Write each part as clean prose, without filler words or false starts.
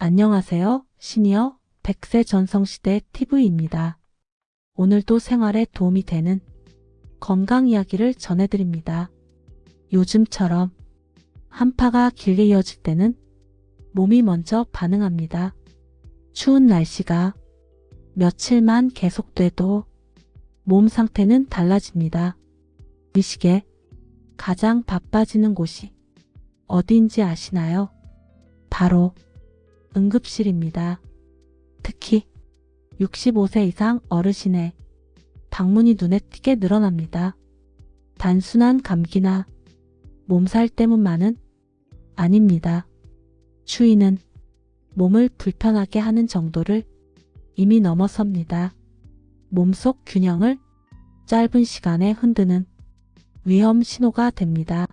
안녕하세요. 시니어 100세 전성시대 TV입니다. 오늘도 생활에 도움이 되는 건강 이야기를 전해드립니다. 요즘처럼 한파가 길게 이어질 때는 몸이 먼저 반응합니다. 추운 날씨가 며칠만 계속돼도 몸 상태는 달라집니다. 이 시기에 가장 바빠지는 곳이 어디인지 아시나요? 바로 응급실입니다. 특히 65세 이상 어르신의 방문이 눈에 띄게 늘어납니다. 단순한 감기나 몸살 때문만은 아닙니다. 추위는 몸을 불편하게 하는 정도를 이미 넘어섭니다. 몸속 균형을 짧은 시간에 흔드는 위험 신호가 됩니다.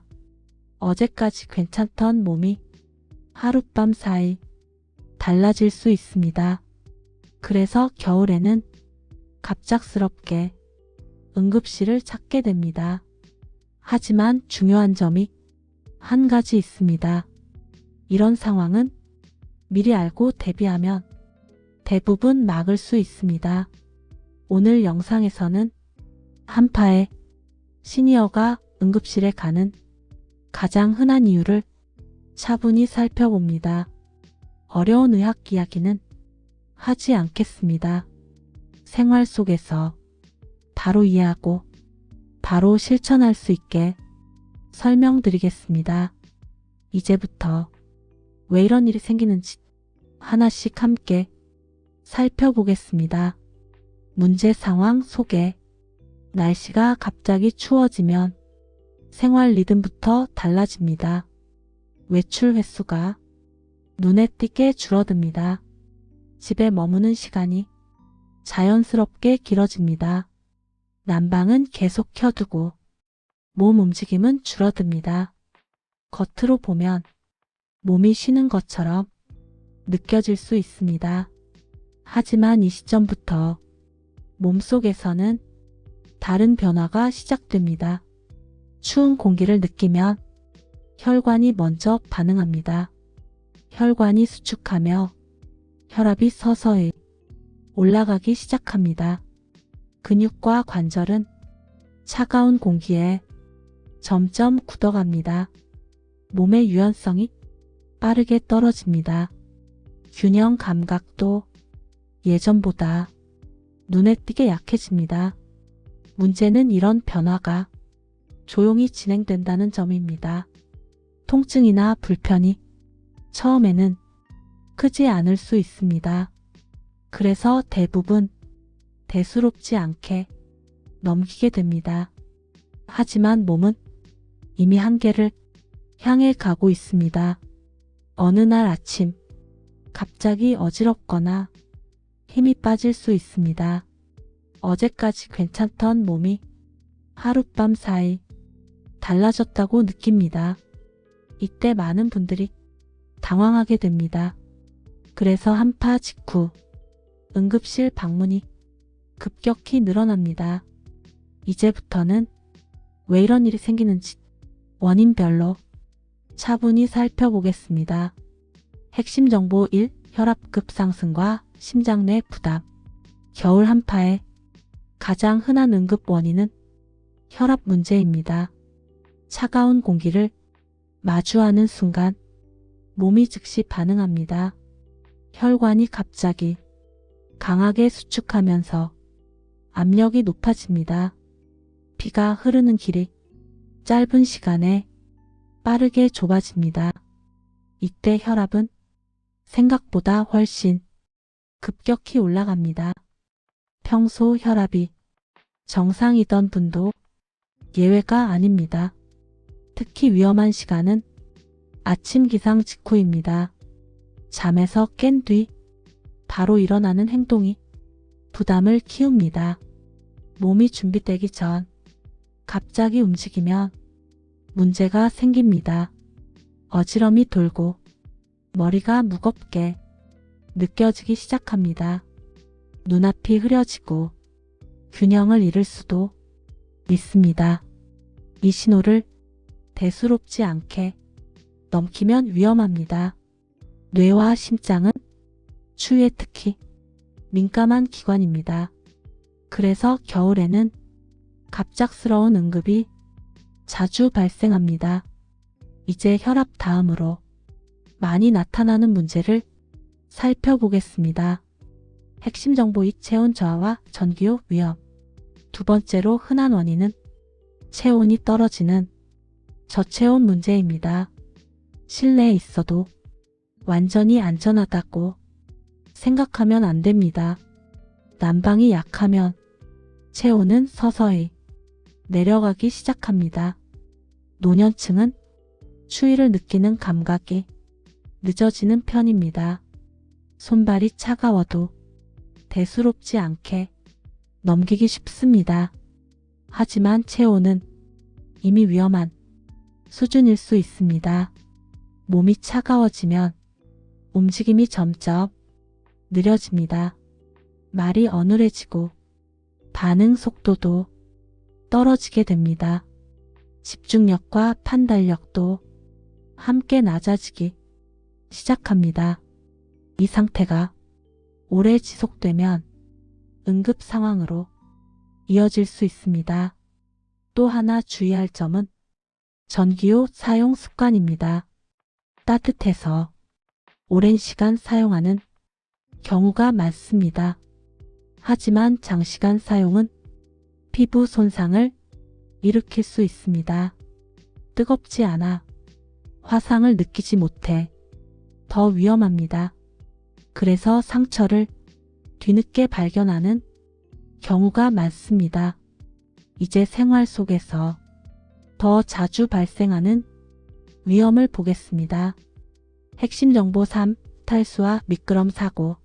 어제까지 괜찮던 몸이 하룻밤 사이 달라질 수 있습니다. 그래서 겨울에는 갑작스럽게 응급실을 찾게 됩니다. 하지만 중요한 점이 한 가지 있습니다. 이런 상황은 미리 알고 대비하면 대부분 막을 수 있습니다. 오늘 영상에서는 한파에 시니어가 응급실에 가는 가장 흔한 이유를 차분히 살펴봅니다. 어려운 의학 이야기는 하지 않겠습니다. 생활 속에서 바로 이해하고 바로 실천할 수 있게 설명드리겠습니다. 이제부터 왜 이런 일이 생기는지 하나씩 함께 살펴보겠습니다. 문제 상황 소개. 날씨가 갑자기 추워지면 생활 리듬부터 달라집니다. 외출 횟수가 눈에 띄게 줄어듭니다. 집에 머무는 시간이 자연스럽게 길어집니다. 난방은 계속 켜두고 몸 움직임은 줄어듭니다. 겉으로 보면 몸이 쉬는 것처럼 느껴질 수 있습니다. 하지만 이 시점부터 몸속에서는 다른 변화가 시작됩니다. 추운 공기를 느끼면 혈관이 먼저 반응합니다. 혈관이 수축하며 혈압이 서서히 올라가기 시작합니다. 근육과 관절은 차가운 공기에 점점 굳어갑니다. 몸의 유연성이 빠르게 떨어집니다. 균형 감각도 예전보다 눈에 띄게 약해집니다. 문제는 이런 변화가 조용히 진행된다는 점입니다. 통증이나 불편이 처음에는 크지 않을 수 있습니다. 그래서 대부분 대수롭지 않게 넘기게 됩니다. 하지만 몸은 이미 한계를 향해 가고 있습니다. 어느 날 아침 갑자기 어지럽거나 힘이 빠질 수 있습니다. 어제까지 괜찮던 몸이 하룻밤 사이 달라졌다고 느낍니다. 이때 많은 분들이 당황하게 됩니다. 그래서 한파 직후 응급실 방문이 급격히 늘어납니다. 이제부터는 왜 이런 일이 생기는지 원인별로 차분히 살펴보겠습니다. 핵심 정보 1. 혈압 급상승과 심장 내 부담. 겨울 한파의 가장 흔한 응급 원인은 혈압 문제입니다. 차가운 공기를 마주하는 순간 몸이 즉시 반응합니다. 혈관이 갑자기 강하게 수축하면서 압력이 높아집니다. 피가 흐르는 길이 짧은 시간에 빠르게 좁아집니다. 이때 혈압은 생각보다 훨씬 급격히 올라갑니다. 평소 혈압이 정상이던 분도 예외가 아닙니다. 특히 위험한 시간은 아침 기상 직후입니다. 잠에서 깬 뒤 바로 일어나는 행동이 부담을 키웁니다. 몸이 준비되기 전 갑자기 움직이면 문제가 생깁니다. 어지럼이 돌고 머리가 무겁게 느껴지기 시작합니다. 눈앞이 흐려지고 균형을 잃을 수도 있습니다. 이 신호를 대수롭지 않게 넘기면 위험합니다. 뇌와 심장은 추위에 특히 민감한 기관입니다. 그래서 겨울에는 갑작스러운 응급이 자주 발생합니다. 이제 혈압 다음으로 많이 나타나는 문제를 살펴보겠습니다. 핵심 정보 2. 체온 저하와 전기요 위험. 두 번째로 흔한 원인은 체온이 떨어지는 저체온 문제입니다. 실내에 있어도 완전히 안전하다고 생각하면 안 됩니다. 난방이 약하면 체온은 서서히 내려가기 시작합니다. 노년층은 추위를 느끼는 감각이 늦어지는 편입니다. 손발이 차가워도 대수롭지 않게 넘기기 쉽습니다. 하지만 체온은 이미 위험한 수준일 수 있습니다. 몸이 차가워지면 움직임이 점점 느려집니다. 말이 어눌해지고 반응 속도도 떨어지게 됩니다. 집중력과 판단력도 함께 낮아지기 시작합니다. 이 상태가 오래 지속되면 응급 상황으로 이어질 수 있습니다. 또 하나 주의할 점은 전기요 사용 습관입니다. 따뜻해서 오랜 시간 사용하는 경우가 많습니다. 하지만 장시간 사용은 피부 손상을 일으킬 수 있습니다. 뜨겁지 않아 화상을 느끼지 못해 더 위험합니다. 그래서 상처를 뒤늦게 발견하는 경우가 많습니다. 이제 생활 속에서 더 자주 발생하는 위험을 보겠습니다. 핵심 정보 3. 탈수와 미끄럼 사고.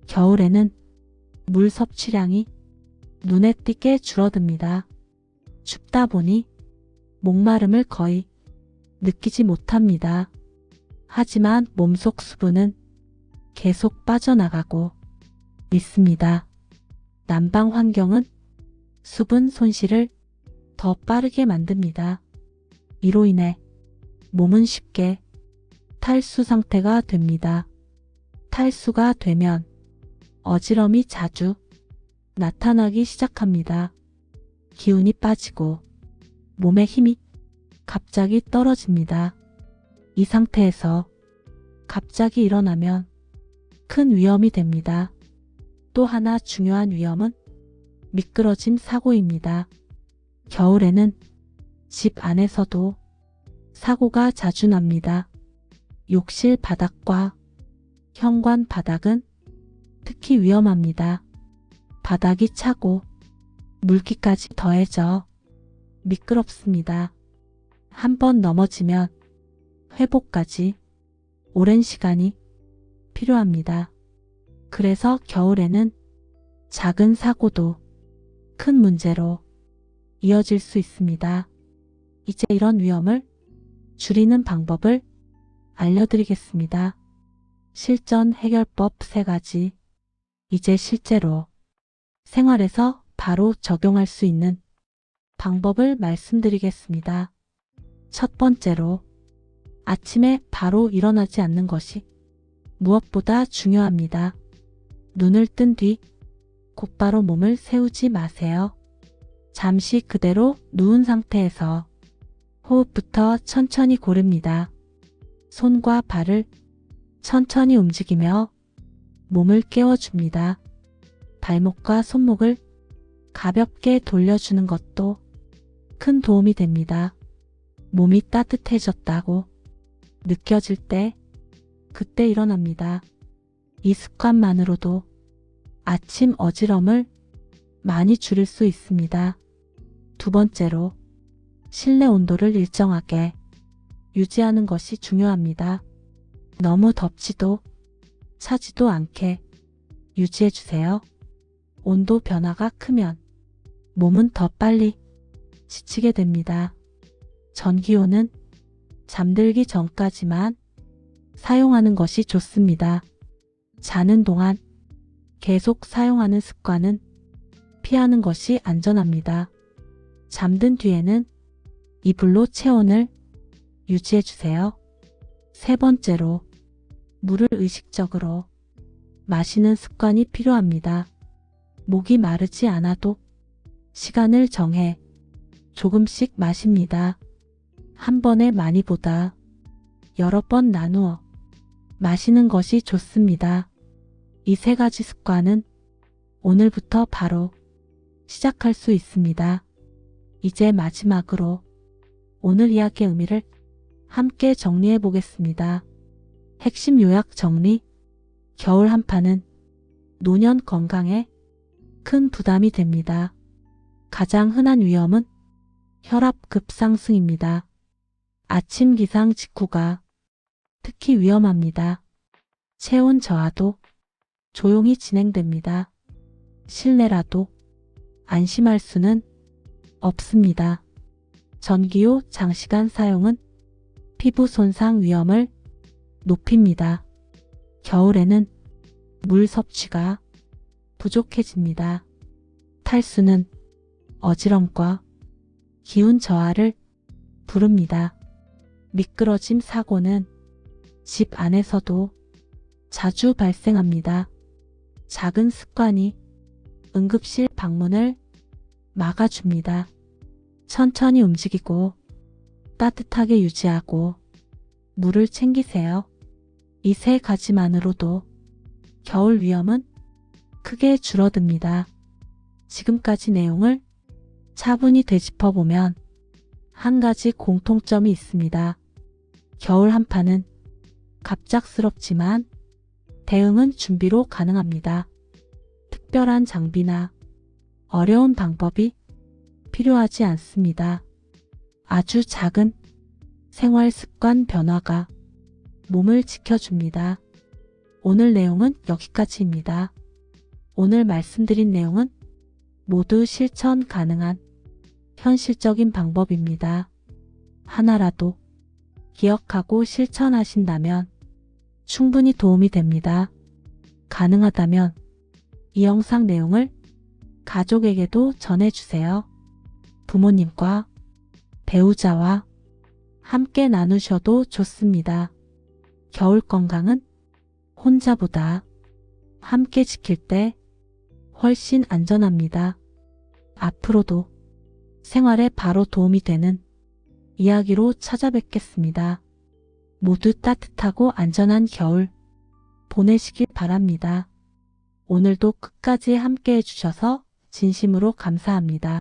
겨울에는 물 섭취량이 눈에 띄게 줄어듭니다. 춥다 보니 목마름을 거의 느끼지 못합니다. 하지만 몸속 수분은 계속 빠져나가고 있습니다. 난방 환경은 수분 손실을 더 빠르게 만듭니다. 이로 인해 몸은 쉽게 탈수 상태가 됩니다. 탈수가 되면 어지럼이 자주 나타나기 시작합니다. 기운이 빠지고 몸의 힘이 갑자기 떨어집니다. 이 상태에서 갑자기 일어나면 큰 위험이 됩니다. 또 하나 중요한 위험은 미끄러짐 사고입니다. 겨울에는 집 안에서도 사고가 자주 납니다. 욕실 바닥과 현관 바닥은 특히 위험합니다. 바닥이 차고 물기까지 더해져 미끄럽습니다. 한번 넘어지면 회복까지 오랜 시간이 필요합니다. 그래서 겨울에는 작은 사고도 큰 문제로 이어질 수 있습니다. 이제 이런 위험을 줄이는 방법을 알려드리겠습니다. 실전 해결법 3가지. 이제 실제로 생활에서 바로 적용할 수 있는 방법을 말씀드리겠습니다. 첫 번째로 아침에 바로 일어나지 않는 것이 무엇보다 중요합니다. 눈을 뜬 뒤 곧바로 몸을 세우지 마세요. 잠시 그대로 누운 상태에서 호흡부터 천천히 고릅니다. 손과 발을 천천히 움직이며 몸을 깨워줍니다. 발목과 손목을 가볍게 돌려주는 것도 큰 도움이 됩니다. 몸이 따뜻해졌다고 느껴질 때 그때 일어납니다. 이 습관만으로도 아침 어지럼을 많이 줄일 수 있습니다. 두 번째로 실내 온도를 일정하게 유지하는 것이 중요합니다. 너무 덥지도 차지도 않게 유지해주세요. 온도 변화가 크면 몸은 더 빨리 지치게 됩니다. 전기요는 잠들기 전까지만 사용하는 것이 좋습니다. 자는 동안 계속 사용하는 습관은 피하는 것이 안전합니다. 잠든 뒤에는 이불로 체온을 유지해주세요. 세 번째로 물을 의식적으로 마시는 습관이 필요합니다. 목이 마르지 않아도 시간을 정해 조금씩 마십니다. 한 번에 많이보다 여러 번 나누어 마시는 것이 좋습니다. 이 세 가지 습관은 오늘부터 바로 시작할 수 있습니다. 이제 마지막으로 오늘 이야기의 의미를 함께 정리해 보겠습니다. 핵심 요약 정리. 겨울 한파는 노년 건강에 큰 부담이 됩니다. 가장 흔한 위험은 혈압 급상승입니다. 아침 기상 직후가 특히 위험합니다. 체온 저하도 조용히 진행됩니다. 실내라도 안심할 수는 없습니다. 전기요 장시간 사용은 피부 손상 위험을 높입니다. 겨울에는 물 섭취가 부족해집니다. 탈수는 어지럼과 기운 저하를 부릅니다. 미끄러짐 사고는 집 안에서도 자주 발생합니다. 작은 습관이 응급실 방문을 막아줍니다. 천천히 움직이고 따뜻하게 유지하고 물을 챙기세요. 이 세 가지만으로도 겨울 위험은 크게 줄어듭니다. 지금까지 내용을 차분히 되짚어보면 한 가지 공통점이 있습니다. 겨울 한파는 갑작스럽지만 대응은 준비로 가능합니다. 특별한 장비나 어려운 방법이 필요하지 않습니다. 아주 작은 생활 습관 변화가 몸을 지켜줍니다. 오늘 내용은 여기까지입니다. 오늘 말씀드린 내용은 모두 실천 가능한 현실적인 방법입니다. 하나라도 기억하고 실천하신다면 충분히 도움이 됩니다. 가능하다면 이 영상 내용을 가족에게도 전해주세요. 부모님과 배우자와 함께 나누셔도 좋습니다. 겨울 건강은 혼자보다 함께 지킬 때 훨씬 안전합니다. 앞으로도 생활에 바로 도움이 되는 이야기로 찾아뵙겠습니다. 모두 따뜻하고 안전한 겨울 보내시길 바랍니다. 오늘도 끝까지 함께 해주셔서 진심으로 감사합니다.